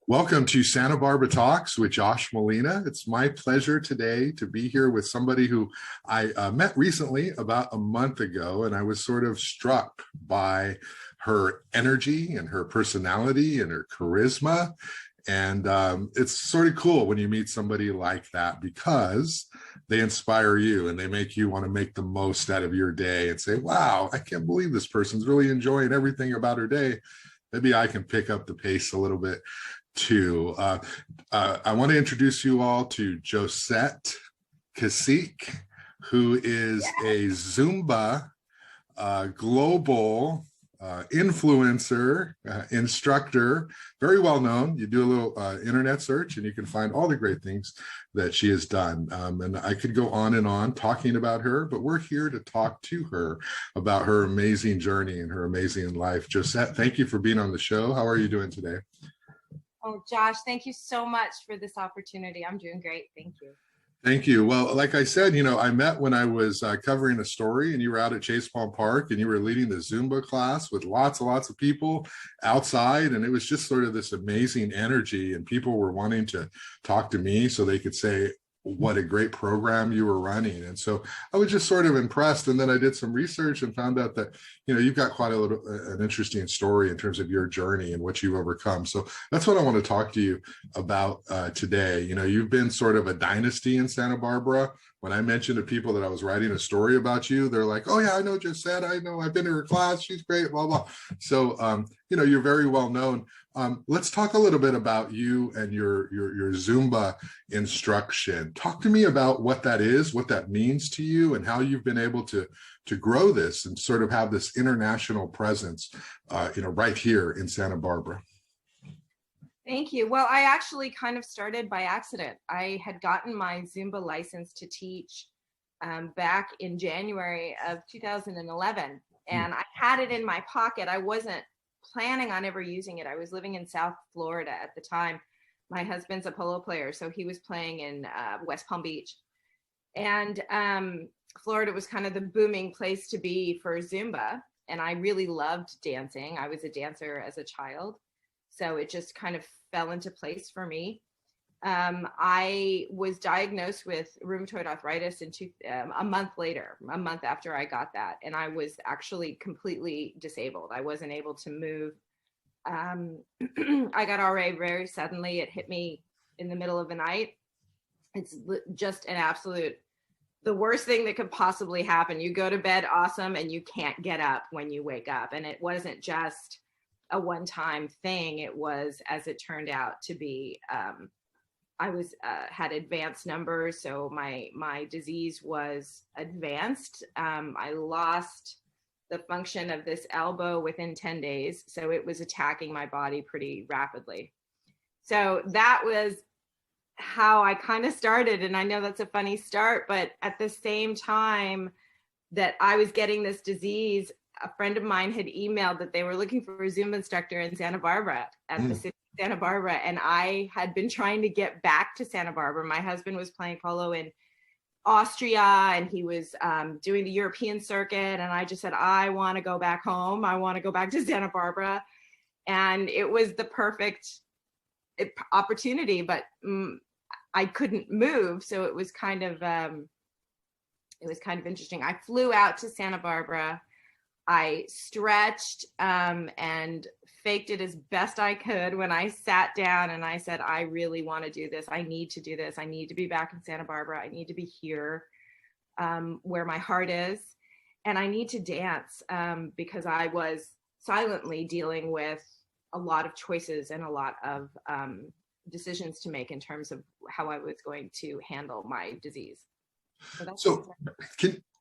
Welcome to Santa Barbara Talks with Josh Molina. It's my pleasure today to be here with somebody who I met recently about a month ago, and I was sort of struck by her energy and her personality and her charisma. And it's sort of cool when you meet somebody like that because they inspire you and they make you want to make the most out of your day and say, wow, I can't believe this person's really enjoying everything about her day. Maybe I can pick up the pace a little bit too. I want to introduce you all to Josette Tkacik, who is a Zumba global influencer, instructor, very well known. You do a little internet search and you can find all the great things that she has done. And I could go on and on talking about her, but we're here to talk to her about her amazing journey and her amazing life. Josette, thank you for being on the show. How are you doing today? Oh, Josh, thank you so much for this opportunity. I'm doing great. Thank you. Thank you. Well, like I said, I met when I was covering a story and you were out at Chase Palm Park and you were leading the Zumba class with lots of people outside. And it was just sort of this amazing energy and people were wanting to talk to me so they could say, what a great program you were running. And so I was just sort of impressed. And then I did some research and found out that, you've got quite an interesting story in terms of your journey and what you've overcome. So that's what I want to talk to you about today. You've been sort of a dynasty in Santa Barbara. When I mentioned to people that I was writing a story about you, they're like, oh yeah, I know Josette. I know, I've been to her class. She's great, blah, blah. So, you're very well known. Let's talk a little bit about you and your Zumba instruction. Talk to me about what that is, what that means to you, and how you've been able to grow this and sort of have this international presence, right here in Santa Barbara. Thank you. Well, I actually kind of started by accident. I had gotten my Zumba license to teach back in January of 2011, and I had it in my pocket. I wasn't planning on ever using it. I was living in South Florida at the time. My husband's a polo player, so he was playing in West Palm Beach. And Florida was kind of the booming place to be for Zumba. And I really loved dancing. I was a dancer as a child. So it just kind of fell into place for me. I was diagnosed with rheumatoid arthritis a month after I got that. And I was actually completely disabled. I wasn't able to move. I got RA very suddenly. It hit me in the middle of the night. It's just the worst thing that could possibly happen. You go to bed awesome and you can't get up when you wake up. And it wasn't just a one-time thing. It was, as it turned out to be, I had advanced numbers, so my disease was advanced. I lost the function of this elbow within 10 days, so it was attacking my body pretty rapidly. So that was how I kind of started, and I know that's a funny start, but at the same time that I was getting this disease, a friend of mine had emailed that they were looking for a Zumba instructor in Santa Barbara at the city of Santa Barbara. And I had been trying to get back to Santa Barbara. My husband was playing polo in Austria and he was doing the European circuit. And I just said, I want to go back home. I want to go back to Santa Barbara. And it was the perfect opportunity, but I couldn't move. So it was kind of interesting. I flew out to Santa Barbara. I stretched and faked it as best I could when I sat down and I said, I really want to do this. I need to do this. I need to be back in Santa Barbara. I need to be here where my heart is. And I need to dance because I was silently dealing with a lot of choices and a lot of decisions to make in terms of how I was going to handle my disease.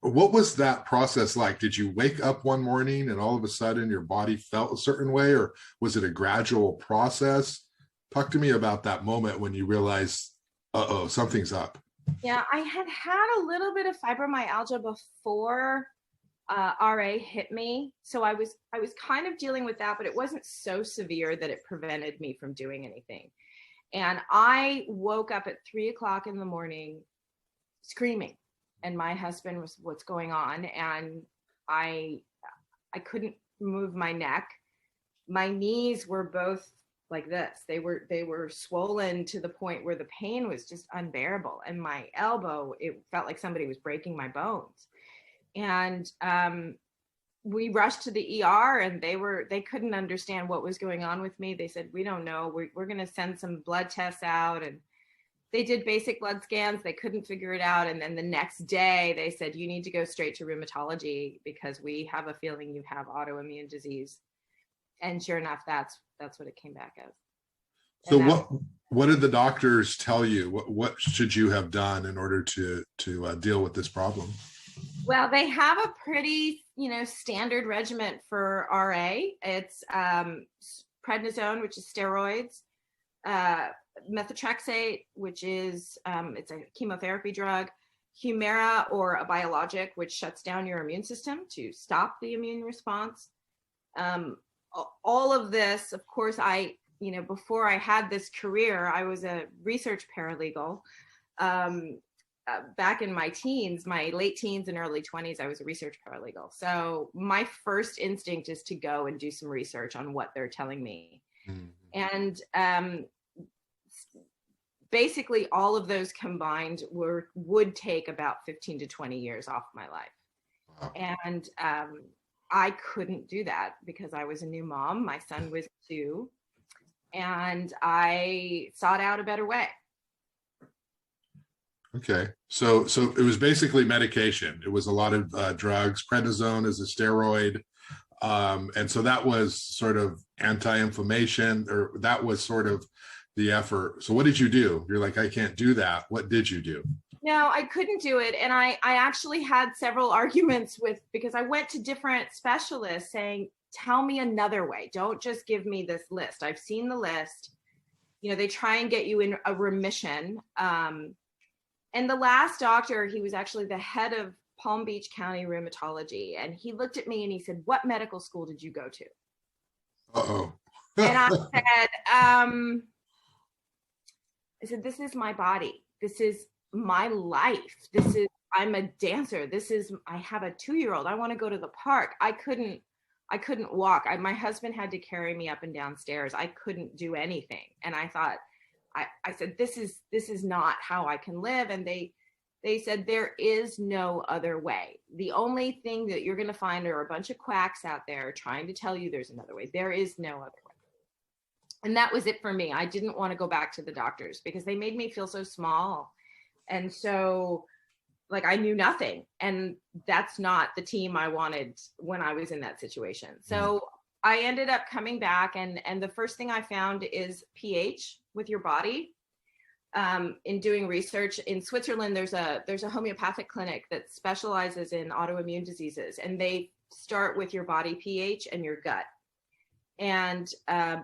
What was that process like? Did you wake up one morning and all of a sudden your body felt a certain way, or was it a gradual process? Talk to me about that moment when you realized, uh-oh, something's up. Yeah, I had a little bit of fibromyalgia before RA hit me. So I was kind of dealing with that, but it wasn't so severe that it prevented me from doing anything. And I woke up at 3:00 in the morning screaming. And my husband was, what's going on? And I couldn't move my neck. My knees were both like this. They were swollen to the point where the pain was just unbearable. And my elbow, it felt like somebody was breaking my bones. And we rushed to the ER, and they couldn't understand what was going on with me. They said, we don't know. We're going to send some blood tests out. And they did basic blood scans. They couldn't figure it out. And then the next day they said, you need to go straight to rheumatology because we have a feeling you have autoimmune disease. And sure enough, that's what it came back as. So what did the doctors tell you? What should you have done in order to deal with this problem? Well, they have a pretty, standard regimen for RA. It's prednisone, which is steroids, methotrexate, which is it's a chemotherapy drug, Humira, or a biologic, which shuts down your immune system to stop the immune response. All of this, of course, before I had this career, I was a research paralegal. Back in my teens, my late teens and early 20s, I was a research paralegal. So my first instinct is to go and do some research on what they're telling me. Mm-hmm. And basically all of those combined would take about 15 to 20 years off my life. Wow. And I couldn't do that because I was a new mom. My son was 2, and I sought out a better way. Okay. So it was basically medication. It was a lot of drugs. Prednisone is a steroid. And so that was sort of anti-inflammation, or that was sort of the effort. So what did you do? You're like, I can't do that. What did you do? No, I couldn't do it. And I actually had several arguments because I went to different specialists saying, tell me another way. Don't just give me this list. I've seen the list. They try and get you in a remission. And the last doctor, he was actually the head of Palm Beach County Rheumatology. And he looked at me and he said, what medical school did you go to? Uh-oh. And I said, this is my body. This is my life. I'm a dancer. I have a 2-year-old. I want to go to the park. I couldn't walk. My husband had to carry me up and down stairs. I couldn't do anything. And I thought, I said, this is not how I can live. And they said, there is no other way. The only thing that you're going to find are a bunch of quacks out there trying to tell you there's another way. There is no other way. And that was it for me. I didn't want to go back to the doctors because they made me feel so small. And so I knew nothing. And that's not the team I wanted when I was in that situation. So I ended up coming back, and the first thing I found is pH with your body. In doing research in Switzerland, there's a homeopathic clinic that specializes in autoimmune diseases, and they start with your body pH and your gut. And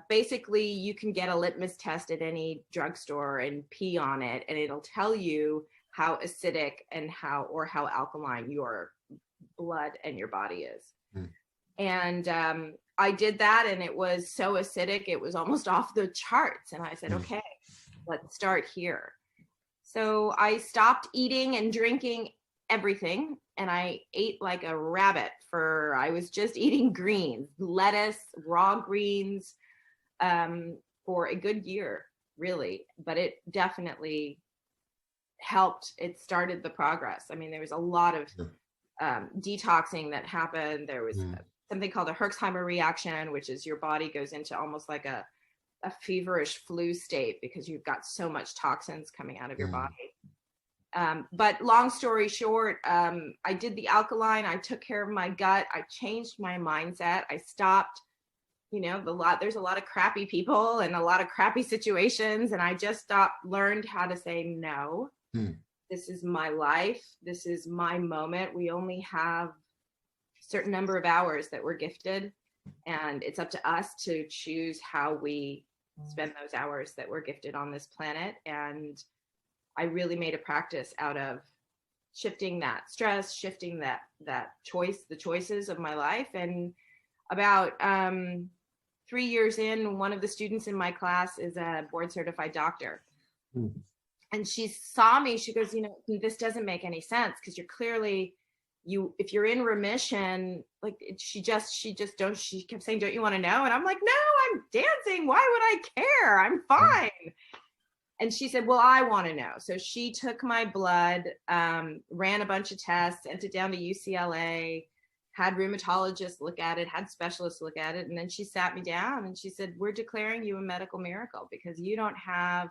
basically you can get a litmus test at any drugstore and pee on it, and it'll tell you how acidic and how alkaline your blood and your body is. And I did that, and it was so acidic, it was almost off the charts. And I said, okay, let's start here. So I stopped eating and drinking everything, and I ate like a rabbit. I was just eating greens, lettuce, raw greens, for a good year, really. But it definitely helped. It started the progress. I mean, there was a lot of detoxing that happened. There was something called a Herxheimer reaction, which is your body goes into almost like a feverish flu state because you've got so much toxins coming out of your body. But long story short, I did the alkaline. I took care of my gut. I changed my mindset. I stopped, there's a lot of crappy people and a lot of crappy situations. And I just learned how to say no. This is my life. This is my moment. We only have a certain number of hours that we're gifted, and it's up to us to choose how we spend those hours that we're gifted on this planet. And I really made a practice out of shifting that stress, shifting that the choices of my life. And about 3 years in, one of the students in my class is a board certified doctor. And she saw me, she goes, this doesn't make any sense because you're clearly if you're in remission, like she kept saying, don't you want to know? And I'm like, no, I'm dancing. Why would I care? I'm fine. And she said, well, I want to know. So she took my blood, ran a bunch of tests, sent it down to UCLA, had rheumatologists look at it, had specialists look at it. And then she sat me down and she said, we're declaring you a medical miracle because you don't have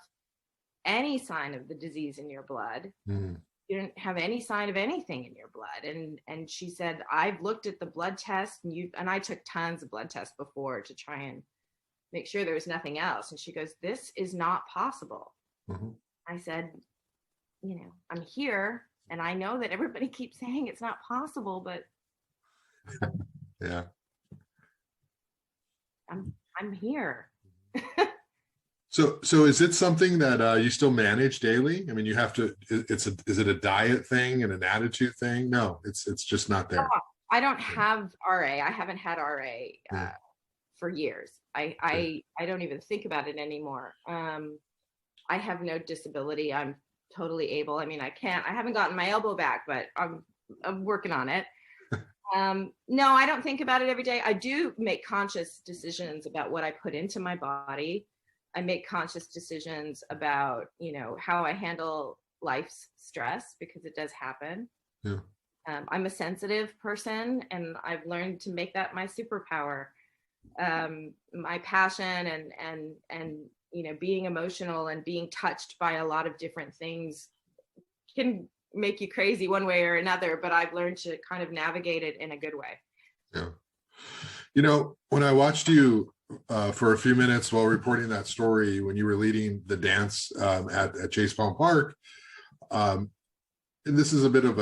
any sign of the disease in your blood. Mm. You don't have any sign of anything in your blood. And she said, I've looked at the blood test and I took tons of blood tests before to try and make sure there was nothing else. And she goes, this is not possible. Mm-hmm. I said, I'm here and I know that everybody keeps saying it's not possible, but yeah, I'm here. So is it something that you still manage daily? I mean, you have to, is it a diet thing and an attitude thing? No, it's just not there. I don't have RA. I haven't had RA for years. I don't even think about it anymore. I have no disability. I'm totally able. I mean, I haven't gotten my elbow back, but I'm working on it. No, I don't think about it every day. I do make conscious decisions about what I put into my body. I make conscious decisions about, how I handle life's stress because it does happen. Yeah. I'm a sensitive person and I've learned to make that my superpower. My passion and being emotional and being touched by a lot of different things can make you crazy one way or another, but I've learned to kind of navigate it in a good way. Yeah. When I watched you for a few minutes while reporting that story, when you were leading the dance at Chase Palm Park, and this is a bit of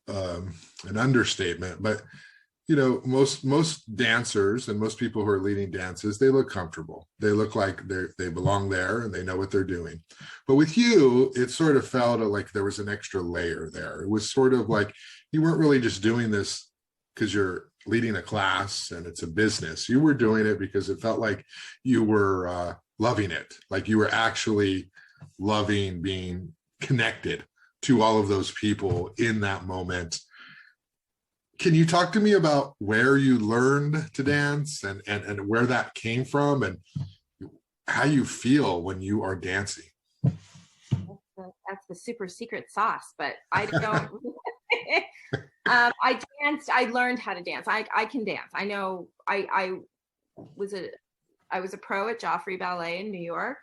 an understatement, but most dancers and most people who are leading dances, they look comfortable. They look like they belong there and they know what they're doing. But with you, it sort of felt like there was an extra layer there. It was sort of like you weren't really just doing this because you're leading a class and it's a business. You were doing it because it felt like you were loving it, like you were actually loving being connected to all of those people in that moment. Can you talk to me about where you learned to dance and where that came from and how you feel when you are dancing? That's the super secret sauce, but I don't. I learned how to dance. I can dance. I know I was a pro at Joffrey Ballet in New York.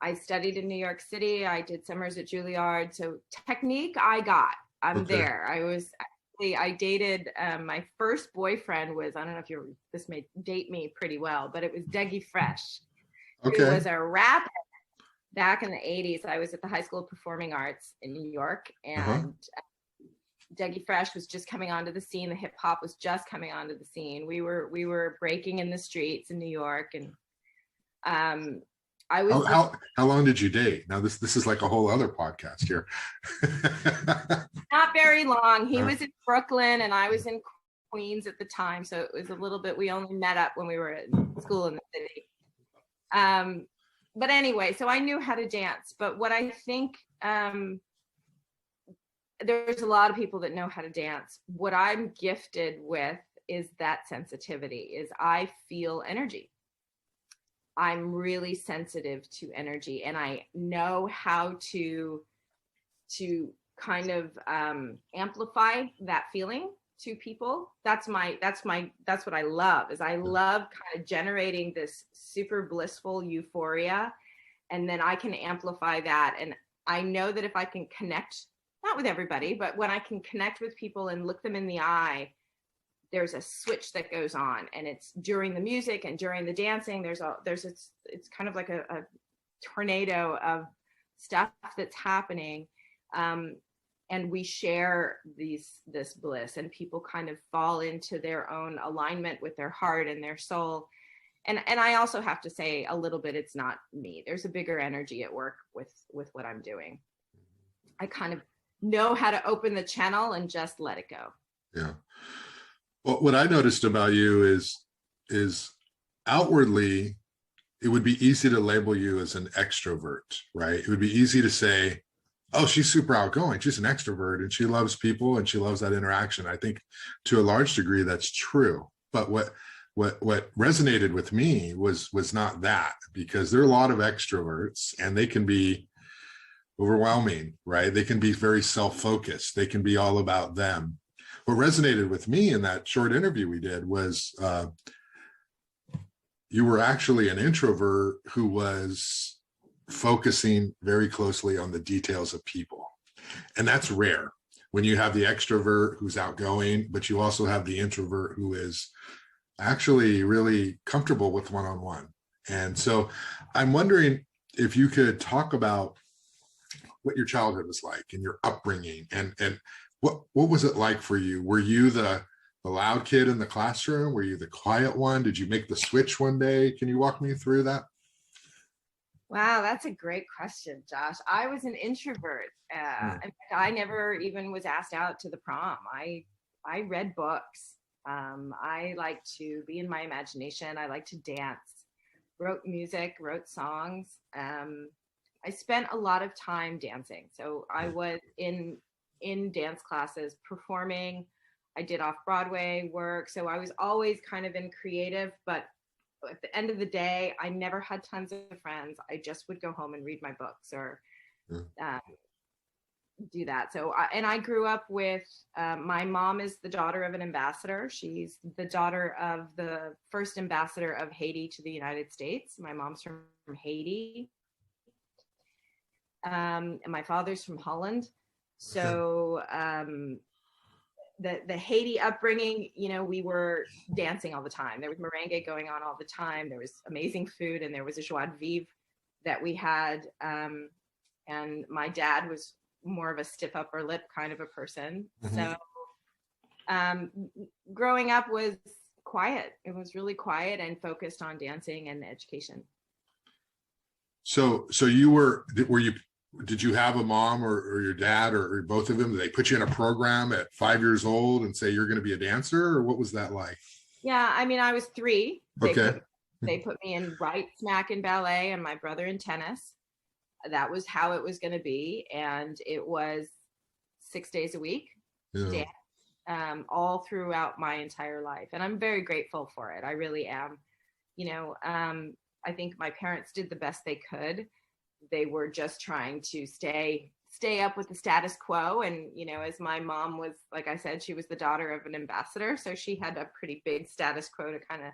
I studied in New York City. I did summers at Juilliard. So technique I'm okay. There. I dated, my first boyfriend was, I don't know if this may date me pretty well, but it was Dougie Fresh, who was a rapper back in the 80s. I was at the High School of Performing Arts in New York, and Dougie Fresh was just coming onto the scene. The hip hop was just coming onto the scene. We were breaking in the streets in New York, and I was. How long did you date? Now this is like a whole other podcast here. Not very long. He was in Brooklyn and I was in Queens at the time, so it was a little bit. We only met up when we were at school in the city. But anyway, so I knew how to dance. But what I think there's a lot of people that know how to dance. What I'm gifted with is that sensitivity. Is I feel energy. I'm really sensitive to energy, and I know how to kind of amplify that feeling to people. That's what I love. Is I love kind of generating this super blissful euphoria, and then I can amplify that. And I know that if I can connect, not with everybody, but when I can connect with people and look them in the eye, there's a switch that goes on, and it's during the music and during the dancing. It's kind of like a tornado of stuff that's happening, and we share this bliss, and people kind of fall into their own alignment with their heart and their soul. And I also have to say a little bit, it's not me. There's a bigger energy at work with what I'm doing. I kind of know how to open the channel and just let it go. Yeah. Well, what I noticed about you is outwardly, it would be easy to label you as an extrovert, right? It would be easy to say, Oh, she's super outgoing. She's an extrovert and she loves people and she loves that interaction. I think to a large degree that's true. But what resonated with me was not that, because there are a lot of extroverts and they can be overwhelming, right? They can be very self-focused. They can be all about them. What resonated with me in that short interview we did was you were actually an introvert who was focusing very closely on the details of people. And that's rare when you have the extrovert who's outgoing, but you also have the introvert who is actually really comfortable with one-on-one. And so I'm wondering if you could talk about what your childhood was like and your upbringing, and what was it like for you? Were you the loud kid in the classroom? Were you the quiet one? Did you make the switch one day? Can you walk me through that? Wow, that's a great question, Josh. I was an introvert. In fact, I never even was asked out to the prom. I read books. I like to be in my imagination. I like to dance, wrote music, wrote songs. I spent a lot of time dancing. So I was in dance classes, performing. I did off-Broadway work. So I was always kind of in creative, but at the end of the day, I never had tons of friends. I just would go home and read my books or do that. So, I grew up with, my mom is the daughter of an ambassador. She's the daughter of the first ambassador of Haiti to the United States. My mom's from Haiti. And my father's from Holland. So, the Haiti upbringing, we were dancing all the time. There was merengue going on all the time. There was amazing food, and there was a joie de vivre that we had. And my dad was more of a stiff upper lip kind of a person. So growing up was quiet. It was really quiet and focused on dancing and education. So did you have a mom or your dad or both of them? Did they put you in a program at 5 years old and say you're going to be a dancer, or what was that like? Yeah, I was 3. Okay. They put me in right smack in ballet and my brother in tennis. That was how it was going to be. And it was 6 days a week, dance, all throughout my entire life. And I'm very grateful for it. I really am. I think my parents did the best they could. They were just trying to stay up with the status quo. And, as my mom was, like I said, she was the daughter of an ambassador. So she had a pretty big status quo to kind of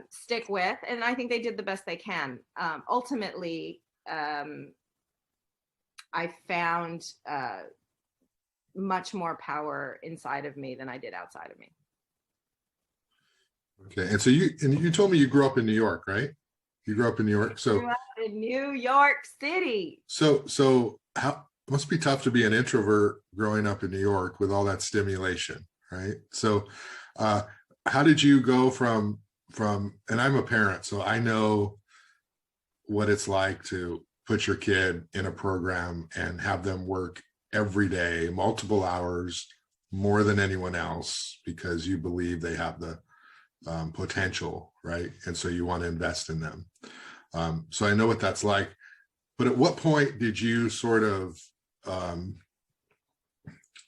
stick with. And I think they did the best they can. Ultimately, I found much more power inside of me than I did outside of me. Okay. And so you told me you grew up in New York, right? You grew up in New York. So grew up in New York City. So how it must be tough to be an introvert growing up in New York with all that stimulation, right? So how did you go from, and I'm a parent, so I know what it's like to put your kid in a program and have them work every day, multiple hours, more than anyone else, because you believe they have the potential, right? And so you want to invest in them. So I know what that's like. But at what point did you sort of,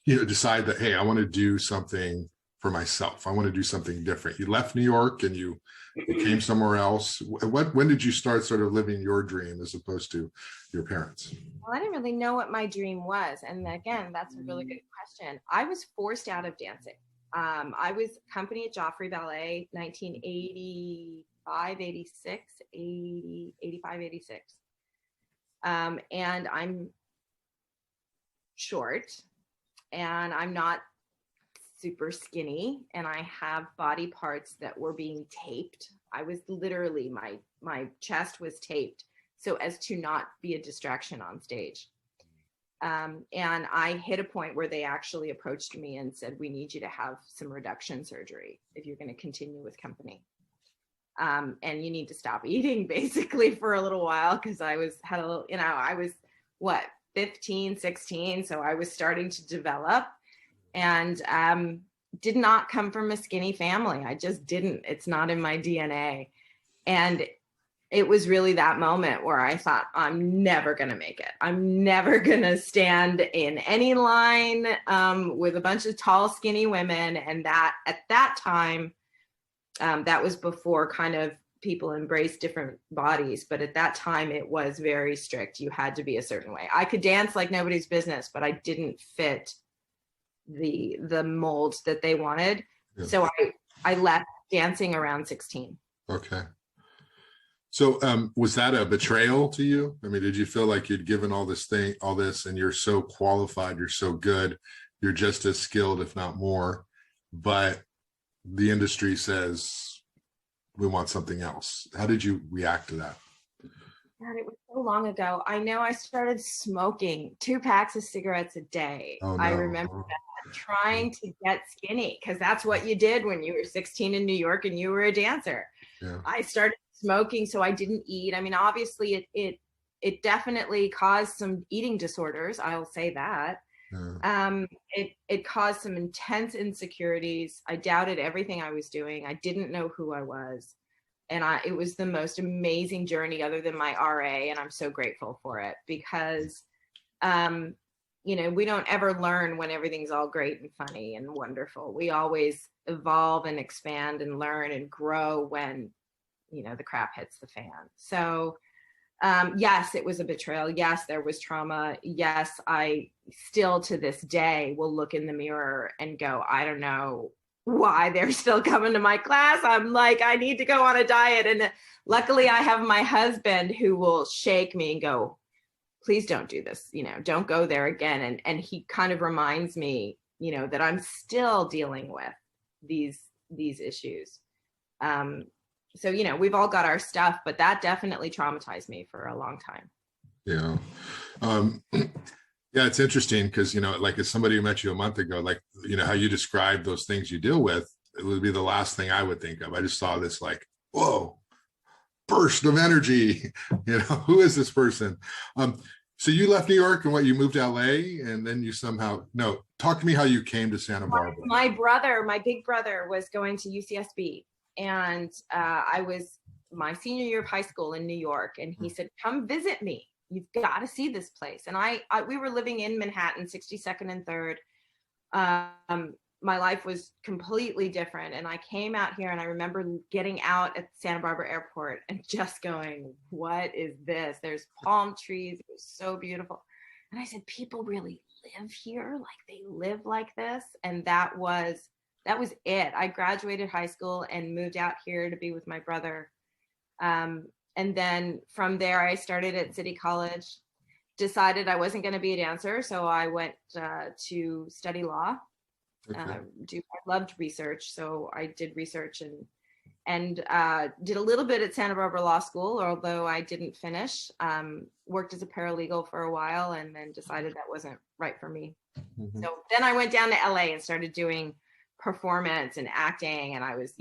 decide that, hey, I want to do something for myself. I want to do something different. You left New York and you came somewhere else. When did you start sort of living your dream as opposed to your parents? Well, I didn't really know what my dream was. And again, that's a really good question. I was forced out of dancing. I was company at Joffrey Ballet, 1985, 86, 85, 86. And I'm short and I'm not super skinny, and I have body parts that were being taped. I was literally, my chest was taped so as to not be a distraction on stage. And I hit a point where they actually approached me and said, we need you to have some reduction surgery if you're going to continue with company. And you need to stop eating basically for a little while, because I was 15, 16. So I was starting to develop, and did not come from a skinny family. I just didn't. It's not in my DNA. And it was really that moment where I thought, I'm never going to make it. I'm never going to stand in any line with a bunch of tall, skinny women. And that at that time, that was before kind of people embraced different bodies. But at that time, it was very strict. You had to be a certain way. I could dance like nobody's business, but I didn't fit the mold that they wanted. Yeah. So I left dancing around 16. Okay. So was that a betrayal to you? I mean, did you feel like you'd given all this, and you're so qualified, you're so good, you're just as skilled, if not more, but the industry says we want something else? How did you react to that? God, it was so long ago. I know I started smoking 2 packs of cigarettes a day. Oh, no. I remember that, trying to get skinny, because that's what you did when you were 16 in New York and you were a dancer. Yeah. I started smoking, so I didn't eat. I mean, obviously it definitely caused some eating disorders. I'll say that. Yeah. It caused some intense insecurities. I doubted everything I was doing. I didn't know who I was. And it was the most amazing journey other than my RA. And I'm so grateful for it, because, we don't ever learn when everything's all great and funny and wonderful. We always evolve and expand and learn and grow when, the crap hits the fan. So, yes, it was a betrayal. Yes, there was trauma. Yes, I still to this day will look in the mirror and go, I don't know why they're still coming to my class. I'm like, I need to go on a diet. And luckily I have my husband who will shake me and go, please don't do this. Don't go there again. And he kind of reminds me, that I'm still dealing with these issues. So, we've all got our stuff, but that definitely traumatized me for a long time. Yeah. Yeah, it's interesting because, like as somebody who met you a month ago, like, how you describe those things you deal with, it would be the last thing I would think of. I just saw this like, whoa, burst of energy. Who is this person? So you left New York and you moved to LA, and then you talk to me how you came to Santa Barbara. My big brother was going to UCSB, and I was my senior year of high school in New York, and he said, come visit me. You've got to see this place. And we were living in Manhattan, 62nd and 3rd. My life was completely different. And I came out here, and I remember getting out at Santa Barbara airport and just going, what is this? There's palm trees. It was so beautiful. And I said, people really live here? Like they live like this? And that was it. I graduated high school and moved out here to be with my brother. And then from there, I started at City College, decided I wasn't going to be a dancer. So I went to study law. Okay. I loved research. So I did research and did a little bit at Santa Barbara Law School, although I didn't finish. Worked as a paralegal for a while and then decided that wasn't right for me. Mm-hmm. So then I went down to LA and started doing performance and acting. And I was,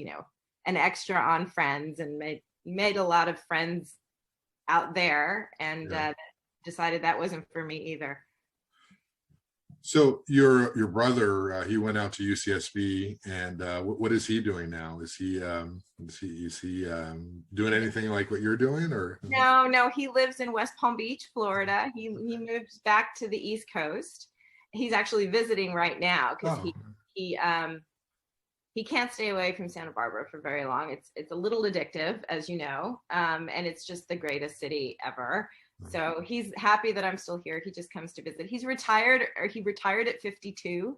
an extra on Friends and made a lot of friends out there, and decided that wasn't for me either. So your brother, he went out to UCSB, and what is he doing now? Is he doing anything like what you're doing, or? No, he lives in West Palm Beach, Florida. He moved back to the East Coast. He's actually visiting right now because he can't stay away from Santa Barbara for very long. It's a little addictive, as you know, and it's just the greatest city ever. So he's happy that I'm still here. He just comes to visit. He retired at 52,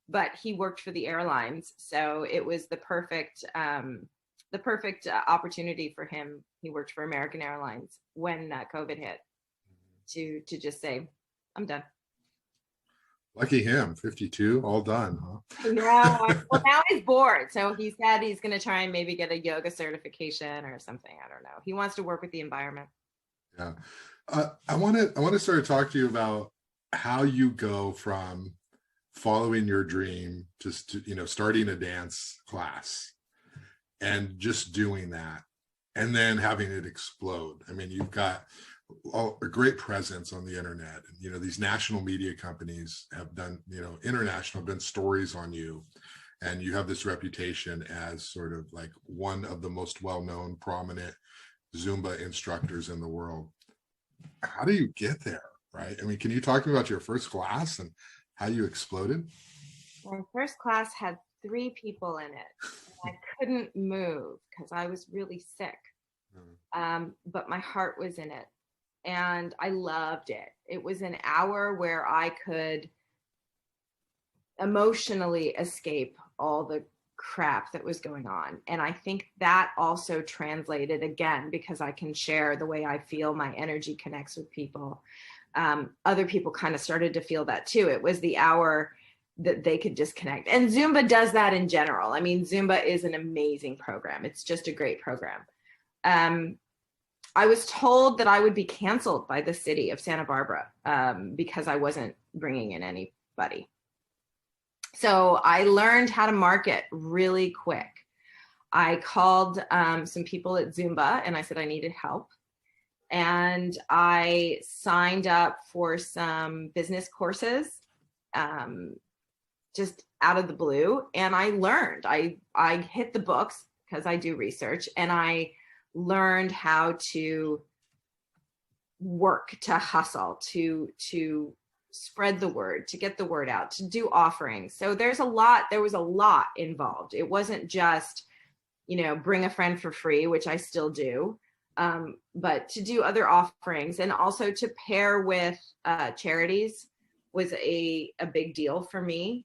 but he worked for the airlines. So it was the perfect opportunity for him. He worked for American Airlines when COVID hit to just say, I'm done. Lucky him, 52, all done, huh? No, well, now he's bored. So he said he's going to try and maybe get a yoga certification or something. I don't know. He wants to work with the environment. Yeah. I want to sort of talk to you about how you go from following your dream to starting a dance class and just doing that and then having it explode. I mean, you've got a great presence on the internet, and these national media companies have done done stories on you, and you have this reputation as sort of like one of the most well-known, prominent Zumba instructors in the world. How do you get there, right? I mean, can you talk about your first class and how you exploded? My first class had 3 people in it. I couldn't move because I was really sick. But my heart was in it and I loved it. It was an hour where I could emotionally escape all the crap that was going on. And I think that also translated, again, because I can share the way I feel, my energy connects with people. Other people kind of started to feel that too. It was the hour that they could disconnect. And Zumba does that in general. I mean, Zumba is an amazing program. It's just a great program. I was told that I would be canceled by the city of Santa Barbara because I wasn't bringing in anybody. So I learned how to market really quick. I called some people at Zumba and I said I needed help. And I signed up for some business courses just out of the blue. And I learned, I hit the books because I do research, and I learned how to work, to hustle, to spread the word, to get the word out, to do offerings. So there was a lot involved. It wasn't just, bring a friend for free, which I still do, but to do other offerings and also to pair with charities was a big deal for me.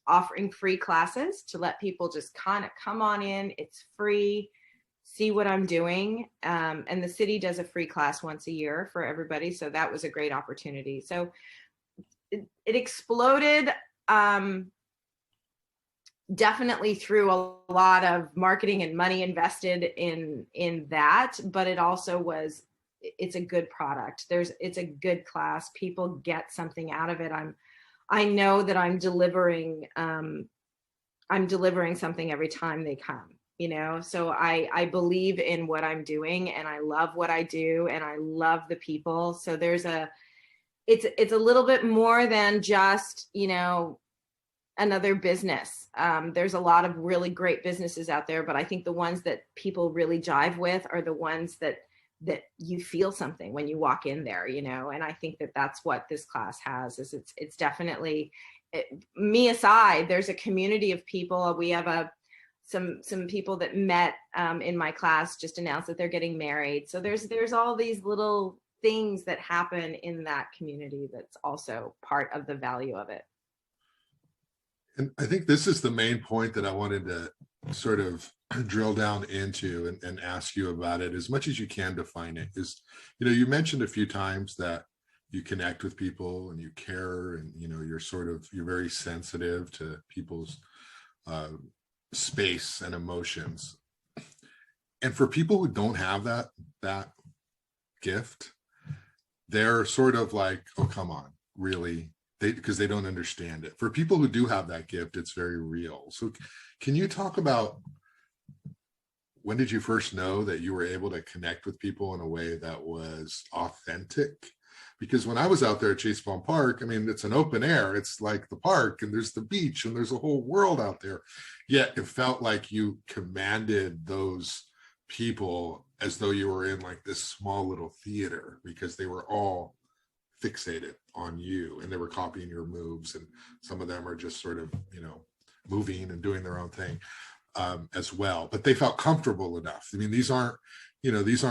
Offering free classes to let people just kind of come on in. It's free. See what I'm doing. And the city does a free class once a year for everybody. So that was a great opportunity. So it exploded definitely through a lot of marketing and money invested in that, but it also it's a good product. It's a good class. People get something out of it. I know that I'm delivering something every time they come. So I believe in what I'm doing and I love what I do and I love the people. So it's a little bit more than just, another business. There's a lot of really great businesses out there, but I think the ones that people really jive with are the ones that you feel something when you walk in there, and I think that that's what this class has. Is it's definitely, me aside, there's a community of people. We have some people that met in my class just announced that they're getting married. So there's all these little things that happen in that community that's also part of the value of it. And I think this is the main point that I wanted to sort of drill down into and ask you about it as much as you can define it. Is, you mentioned a few times that you connect with people and you care and, you're very sensitive to people's space and emotions. And for people who don't have that gift, they're sort of like, oh, come on, really? Because they don't understand it. For people who do have that gift, it's very real. So can you talk about when did you first know that you were able to connect with people in a way that was authentic? Because when I was out there at Chase Palm Park, I mean, it's an open air. It's like the park and there's the beach and there's a whole world out there. Yet it felt like you commanded those people as though you were in like this small little theater because they were all fixated on you and they were copying your moves. And some of them are just sort of, moving and doing their own thing as well. But they felt comfortable enough. I mean, these are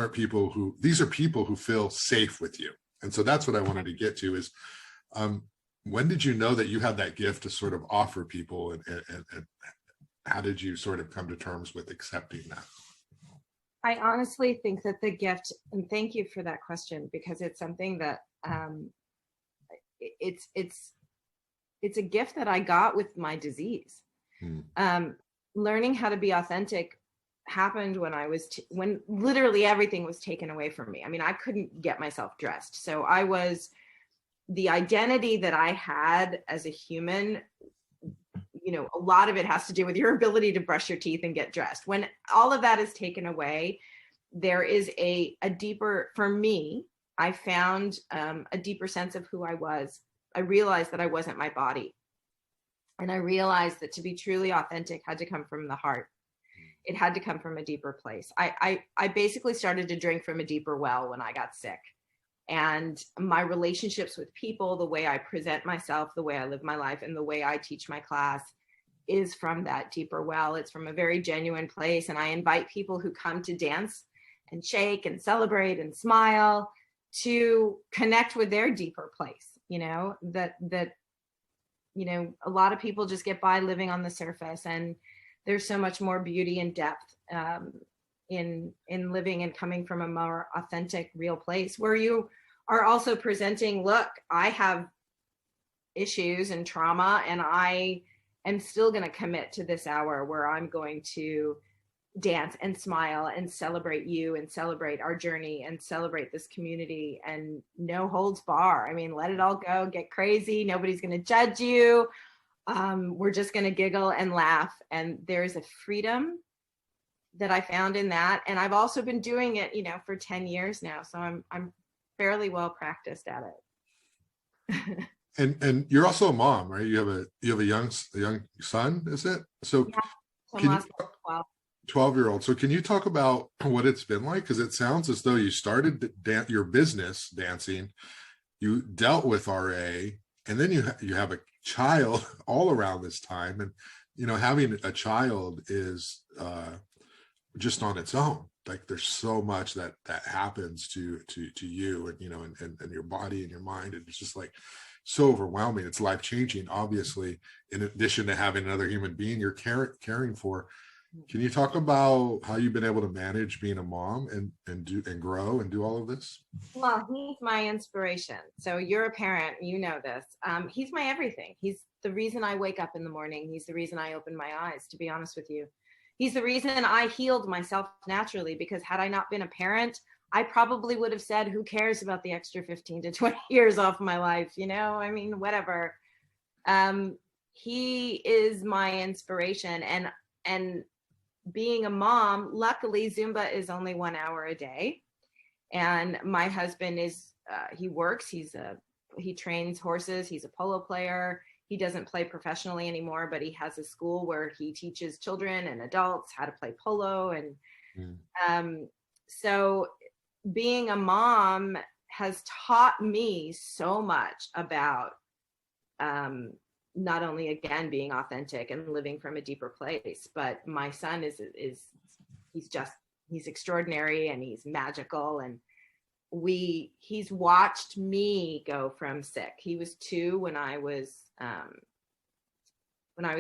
people who feel safe with you. And so that's what I wanted to get to is when did you know that you had that gift to sort of offer people and how did you sort of come to terms with accepting that? I honestly think that the gift, and thank you for that question, because it's something that it's a gift that I got with my disease. Learning how to be authentic happened when literally everything was taken away from me. I mean, I couldn't get myself dressed. So the identity that I had as a human, a lot of it has to do with your ability to brush your teeth and get dressed. When all of that is taken away, there is a deeper, for me, I found a deeper sense of who I was. I realized that I wasn't my body. And I realized that to be truly authentic had to come from the heart. it had to come from a deeper place. I basically started to drink from a deeper well when I got sick. And my relationships with people, the way I present myself, the way I live my life, and the way I teach my class is from that deeper well. It's from a very genuine place. And I invite people who come to dance and shake and celebrate and smile to connect with their deeper place, that a lot of people just get by living on the surface, and there's so much more beauty and depth in living and coming from a more authentic, real place where you are also presenting, look, I have issues and trauma, and I am still going to commit to this hour where I'm going to dance and smile and celebrate you and celebrate our journey and celebrate this community, and no holds bar. I mean, let it all go, get crazy. Nobody's going to judge you. We're just going to giggle and laugh. And there's a freedom that I found in that. And I've also been doing it, for 10 years now. So I'm fairly well practiced at it. And you're also a mom, right? You have a young son, is it? So yeah, 12-year-old. So can you talk about what it's been like? Because it sounds as though you started your business dancing, you dealt with RA, and then you have a child all around this time. And, having a child is just on its own. Like there's so much that happens to you and your body and your mind. And it's just like so overwhelming. It's life-changing, obviously, in addition to having another human being you're caring for. Can you talk about how you've been able to manage being a mom and grow and do all of this? Well, he's my inspiration. So you're a parent, you know this. He's my everything. He's the reason I wake up in the morning. He's the reason I open my eyes, to be honest with you. He's the reason I healed myself naturally, because had I not been a parent, I probably would have said, who cares about the extra 15 to 20 years off my life? I mean, whatever. He is my inspiration. And being a mom, luckily Zumba is only 1 hour a day. And my husband he works, he trains horses. He's a polo player. He doesn't play professionally anymore, but he has a school where he teaches children and adults how to play polo. And so being a mom has taught me so much about not only, again, being authentic and living from a deeper place, but my son he's extraordinary, and he's magical. And he's watched me go from sick. He was 2 when I was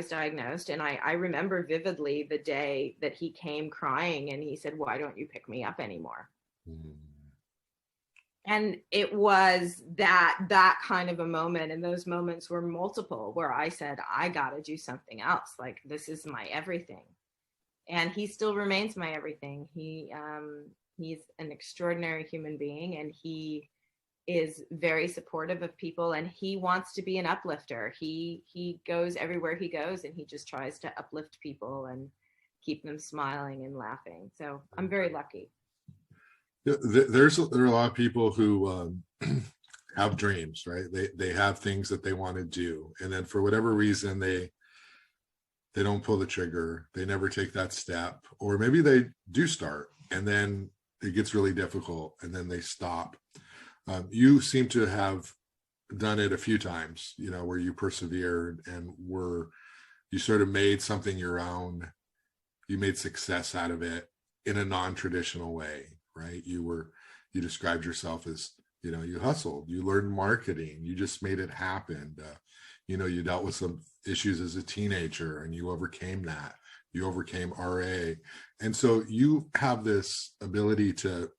diagnosed. And I remember vividly the day that he came crying and he said, why don't you pick me up anymore? And it was that kind of a moment. And those moments were multiple, where I said, I got to do something else. Like, this is my everything. And he still remains my everything. He's an extraordinary human being, and he is very supportive of people, and he wants to be an uplifter. He goes everywhere he goes, and he just tries to uplift people and keep them smiling and laughing. So I'm very lucky. There are a lot of people who have dreams, right? They have things that they want to do, and then for whatever reason they don't pull the trigger. They never take that step, or maybe they do start and then it gets really difficult and then they stop. You seem to have done it a few times, where you persevered and you sort of made something your own. You made success out of it in a non-traditional way. Right? You described yourself as, you hustled, you learned marketing, you just made it happen. You dealt with some issues as a teenager and you overcame that. You overcame RA. And so you have this ability to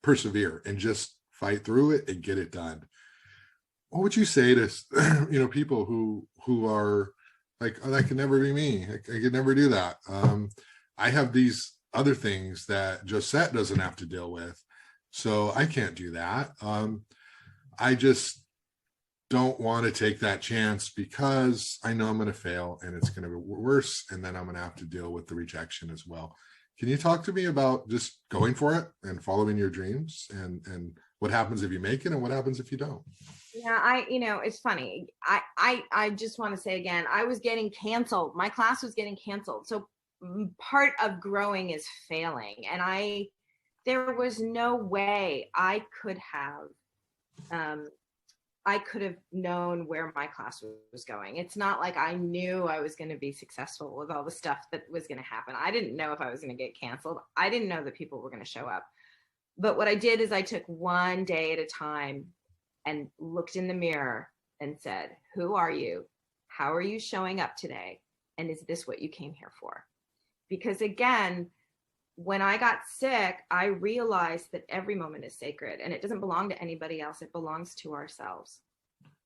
persevere and just fight through it and get it done. What would you say to, people who are like, oh, that can never be me. I could never do that. I have these other things that Josette doesn't have to deal with, so I can't do that. I just don't want to take that chance because I know I'm going to fail and it's going to be worse, and then I'm going to have to deal with the rejection as well. Can you talk to me about just going for it and following your dreams, and what happens if you make it and what happens if you don't? Yeah, it's funny. I just want to say again, I was getting canceled. My class was getting canceled. So part of growing is failing. And there was no way I could have known where my class was going. It's not like I knew I was going to be successful with all the stuff that was going to happen. I didn't know if I was going to get canceled. I didn't know that people were going to show up. But what I did is I took one day at a time and looked in the mirror and said, who are you? How are you showing up today? And is this what you came here for? Because again, when I got sick, I realized that every moment is sacred and it doesn't belong to anybody else. It belongs to ourselves.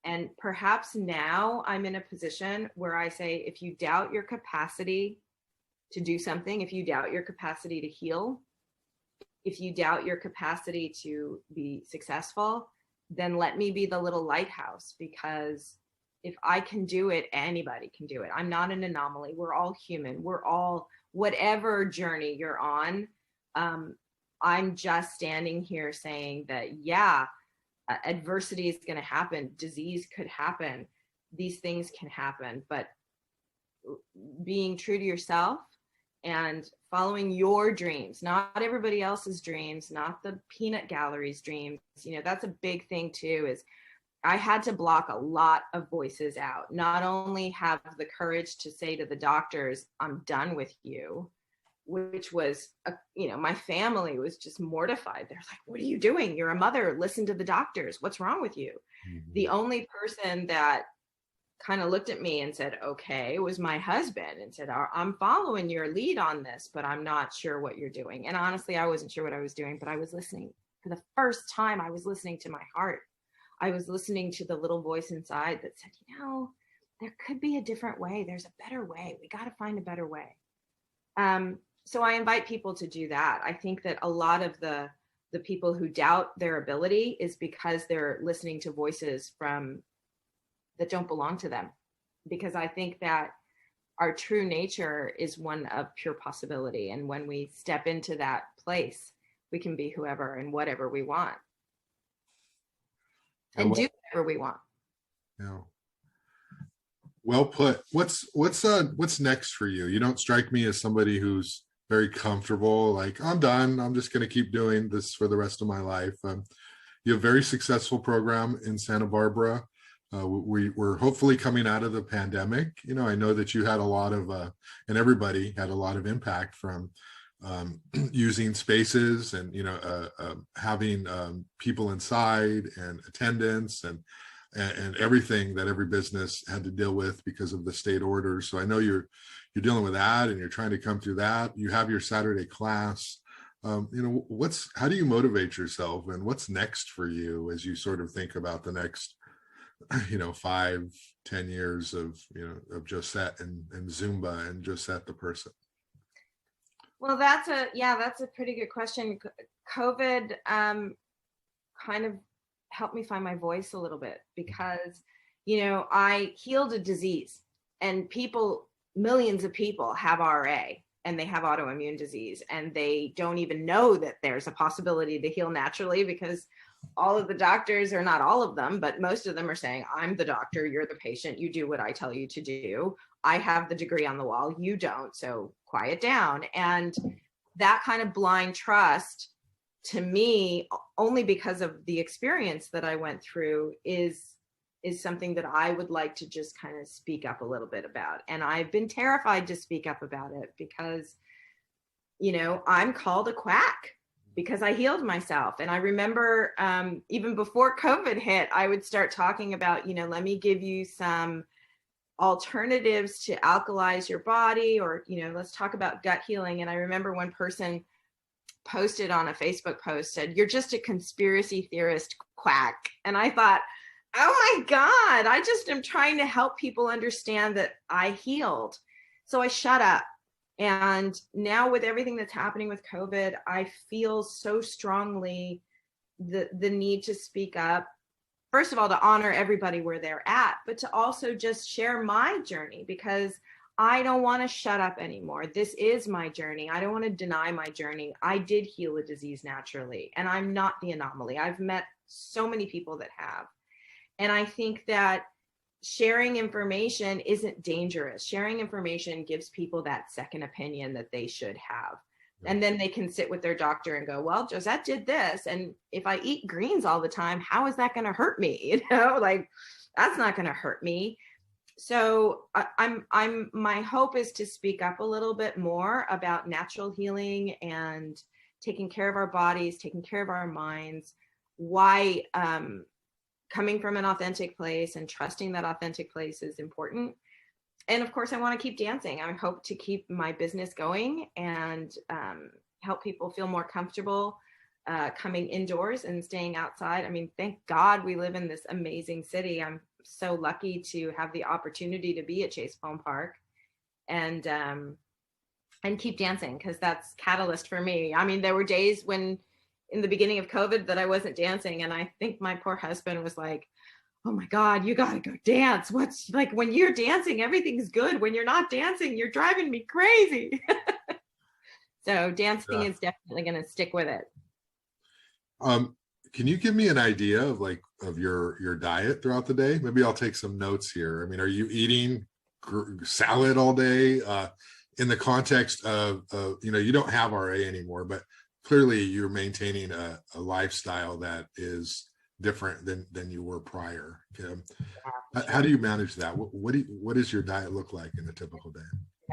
And perhaps now I'm in a position where I say, if you doubt your capacity to do something, if you doubt your capacity to heal, if you doubt your capacity to be successful, then let me be the little lighthouse, because if I can do it, anybody can do it. I'm not an anomaly. We're all human. We're all, whatever journey you're on. I'm just standing here saying that, yeah, adversity is going to happen. Disease could happen. These things can happen, but being true to yourself and following your dreams, not everybody else's dreams, not the peanut gallery's dreams. You know, that's a big thing too, is I had to block a lot of voices out. Not only have the courage to say to the doctors, I'm done with you, which was, my family was just mortified. They're like, what are you doing? You're a mother. Listen to the doctors. What's wrong with you? Mm-hmm. The only person that kind of looked at me and said, okay, was my husband, and said, I'm following your lead on this, but I'm not sure what you're doing. And honestly, I wasn't sure what I was doing, but I was listening. For the first time, I was listening to my heart. I was listening to the little voice inside that said, there could be a different way. There's a better way. We got to find a better way. So I invite people to do that. I think that a lot of the people who doubt their ability is because they're listening to voices that don't belong to them. Because I think that our true nature is one of pure possibility. And when we step into that place, we can be whoever and whatever we want. And do whatever we want. Yeah. Well put. What's next for you? You don't strike me as somebody who's very comfortable, like, I'm done, I'm just going to keep doing this for the rest of my life. You have a very successful program in Santa Barbara. We're hopefully coming out of the pandemic. I know that you had a lot of, and everybody had a lot of impact from using spaces and, having people inside and attendance and everything that every business had to deal with because of the state orders. So I know you're dealing with that and you're trying to come through that. You have your Saturday class. How do you motivate yourself, and what's next for you as you sort of think about the next 5-10 years of Josette and Zumba and Josette the person? Well, that's a pretty good question. COVID kind of helped me find my voice a little bit, because I healed a disease, and millions of people have RA and they have autoimmune disease, and they don't even know that there's a possibility to heal naturally, because all of the doctors, or not all of them, but most of them are saying, I'm the doctor, you're the patient, you do what I tell you to do. I have the degree on the wall, you don't, so quiet down. And that kind of blind trust, to me, only because of the experience that I went through, is something that I would like to just kind of speak up a little bit about. And I've been terrified to speak up about it because, I'm called a quack because I healed myself. And I remember even before COVID hit, I would start talking about, let me give you some alternatives to alkalize your body, or, let's talk about gut healing. And I remember one person posted on a Facebook post, said, you're just a conspiracy theorist quack. And I thought, oh my God, I just am trying to help people understand that I healed. So I shut up. And now with everything that's happening with COVID, I feel so strongly the need to speak up. First of all, to honor everybody where they're at, but to also just share my journey, because I don't want to shut up anymore. This is my journey. I don't want to deny my journey. I did heal a disease naturally, and I'm not the anomaly. I've met so many people that have. And I think that sharing information isn't dangerous. Sharing information gives people that second opinion that they should have. And then they can sit with their doctor and go, well, Josette did this. And if I eat greens all the time, how is that going to hurt me? You know, like that's not going to hurt me. So my hope is to speak up a little bit more about natural healing and taking care of our bodies, taking care of our minds, why coming from an authentic place and trusting that authentic place is important. And of course, I want to keep dancing. I hope to keep my business going and help people feel more comfortable coming indoors and staying outside. I mean, thank God we live in this amazing city. I'm so lucky to have the opportunity to be at Chase Palm Park and keep dancing, because that's catalyst for me. I mean, there were days when in the beginning of COVID that I wasn't dancing, and I think my poor husband was like, oh my God, you got to go dance. What's like, when you're dancing, everything's good. When you're not dancing, you're driving me crazy. So dancing is definitely going to stick with it. Can you give me an idea of your diet throughout the day? Maybe I'll take some notes here. I mean, are you eating salad all day? In the context of, you don't have RA anymore, but clearly you're maintaining a lifestyle that is different than you were prior. How do you manage that? What does your diet look like in a typical day?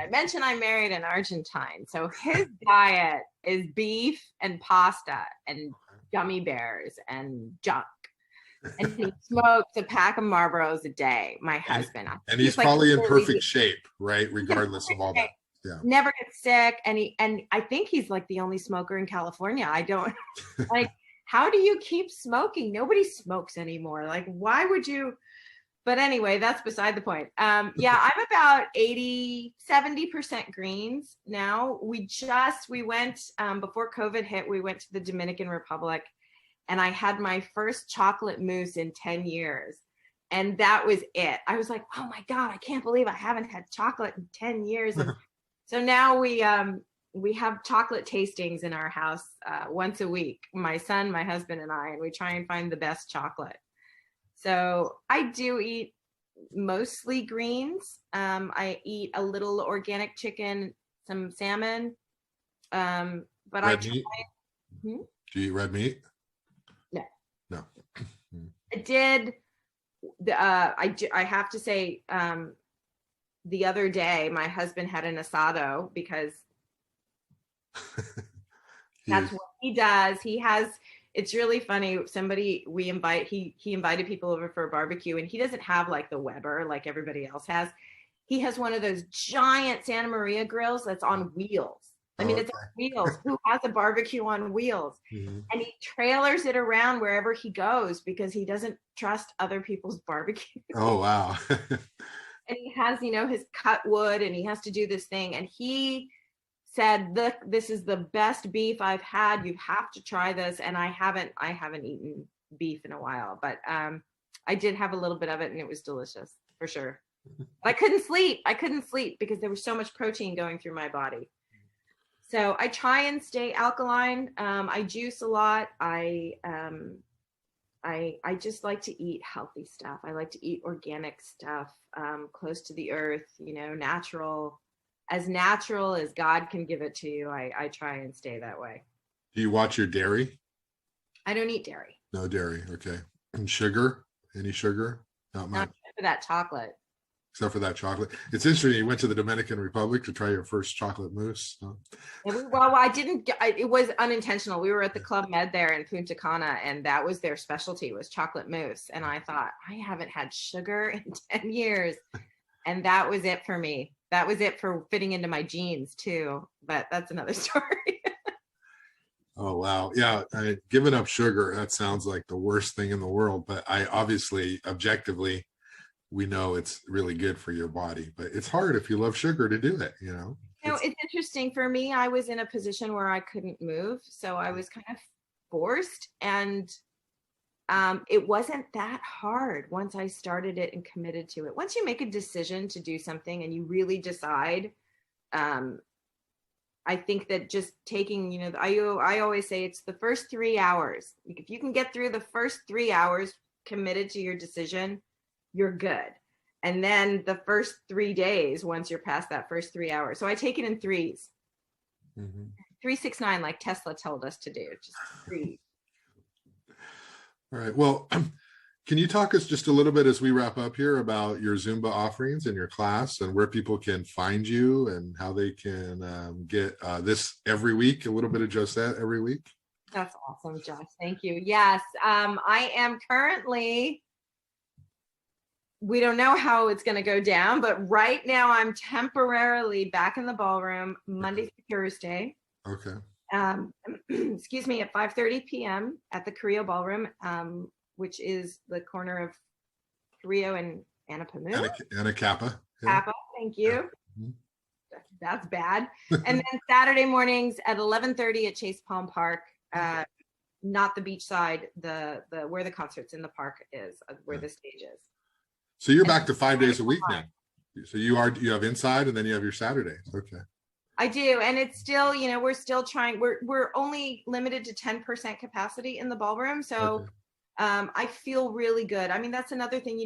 I mentioned I married an Argentine, so his diet is beef and pasta and gummy bears and junk. And he smokes a pack of Marlboros a day, my husband. And he's probably in perfect shape, right? Regardless of all that. Yeah. Never gets sick. And I think he's like the only smoker in California. I don't like, how do you keep smoking? Nobody smokes anymore. Like, why would you? But anyway, that's beside the point. Yeah, I'm about 70% greens now. We went, before COVID hit, we went to the Dominican Republic, and I had my first chocolate mousse in 10 years. And that was it. I was like, oh my God, I can't believe I haven't had chocolate in 10 years. And so now we have chocolate tastings in our house once a week, my son, my husband, and I, and we try and find the best chocolate. So I do eat mostly greens. I eat a little organic chicken, some salmon, but red meat? Do you eat red meat? No. I did. I have to say, the other day, my husband had an asado because that's what he does. It's really funny. He invited people over for a barbecue, and he doesn't have like the Weber like everybody else has. He has one of those giant Santa Maria grills that's on wheels. I mean, it's on wheels. Who has a barbecue on wheels? Mm-hmm. And he trailers it around wherever he goes because he doesn't trust other people's barbecue. Oh, wow. And he has, his cut wood, and he has to do this thing. And he said, look, this is the best beef I've had. You have to try this. And I haven't eaten beef in a while, but I did have a little bit of it, and it was delicious for sure. But I couldn't sleep because there was so much protein going through my body. So I try and stay alkaline. I juice a lot. I just like to eat healthy stuff. I like to eat organic stuff, close to the earth, natural as God can give it to you. I try and stay that way. Do you watch your dairy? I don't eat dairy. No dairy. Okay. And sugar? Any sugar? Not much. Not for that chocolate. Except for that chocolate. It's interesting. You went to the Dominican Republic to try your first chocolate mousse. Huh? Well, I didn't. It was unintentional. We were at the Club Med there in Punta Cana, and that was their specialty, was chocolate mousse. And I thought, I haven't had sugar in 10 years. And that was it for me. That was it for fitting into my jeans too. But that's another story. Oh, wow. Yeah. Giving up sugar, that sounds like the worst thing in the world. But I obviously, objectively, we know it's really good for your body, but it's hard if you love sugar to do it, It's interesting for me. I was in a position where I couldn't move. So I was kind of forced, and it wasn't that hard once I started it and committed to it. Once you make a decision to do something and you really decide, I think that just taking, I always say it's the first 3 hours. If you can get through the first 3 hours committed to your decision, you're good. And then the first 3 days, once you're past that first 3 hours. So I take it in threes. 3-6-9, like Tesla told us to do, just three. All right. Well, can you talk us just a little bit as we wrap up here about your Zumba offerings and your class and where people can find you and how they can get this every week, a little bit of Josette every week? That's awesome, Josh. Thank you. Yes, I am currently, we don't know how it's going to go down, but right now I'm temporarily back in the ballroom Monday through Thursday. Okay. Excuse me, at 5:30 p.m. at the Carrillo Ballroom, which is the corner of Carrillo and Anapamu. Anacapa. Kappa, thank you. Yeah. That's bad. And then Saturday mornings at 11:30 at Chase Palm Park, not the beach side, the where the concerts in the park is, where the stage is. So you're back to 5 days a week now. So you have inside and then you have your Saturdays. Okay. I do, and it's still, we're still trying. We're only limited to 10% capacity in the ballroom, so Okay. I feel really good. I mean, that's another thing.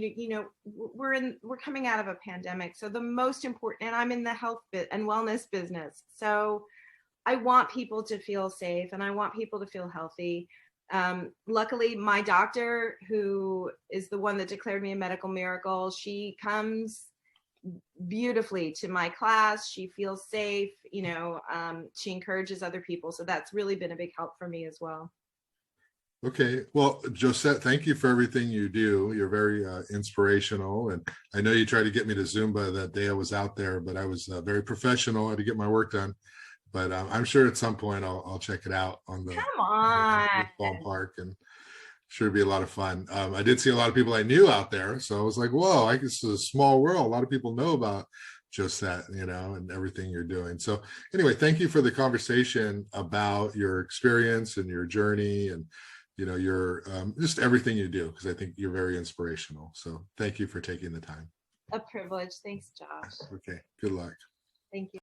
We're coming out of a pandemic, so the most important. And I'm in the health and wellness business, so I want people to feel safe, and I want people to feel healthy. Luckily, my doctor, who is the one that declared me a medical miracle, she comes beautifully to my class. She feels safe, she encourages other people. So that's really been a big help for me as well. Okay. Well, Josette, thank you for everything you do. You're very inspirational. And I know you tried to get me to Zumba that day I was out there, but I was very professional. I had to get my work done. But I'm sure at some point I'll check it out on the Come on. ballpark, and sure it'd be a lot of fun. I did see a lot of people I knew out there, so I was like, whoa, I guess it's a small world. A lot of people know about Josette, and everything you're doing. So anyway, thank you for the conversation about your experience and your journey and your just everything you do, because I think you're very inspirational. So thank you for taking the time. A privilege. Thanks, Josh. Okay, good luck. Thank you.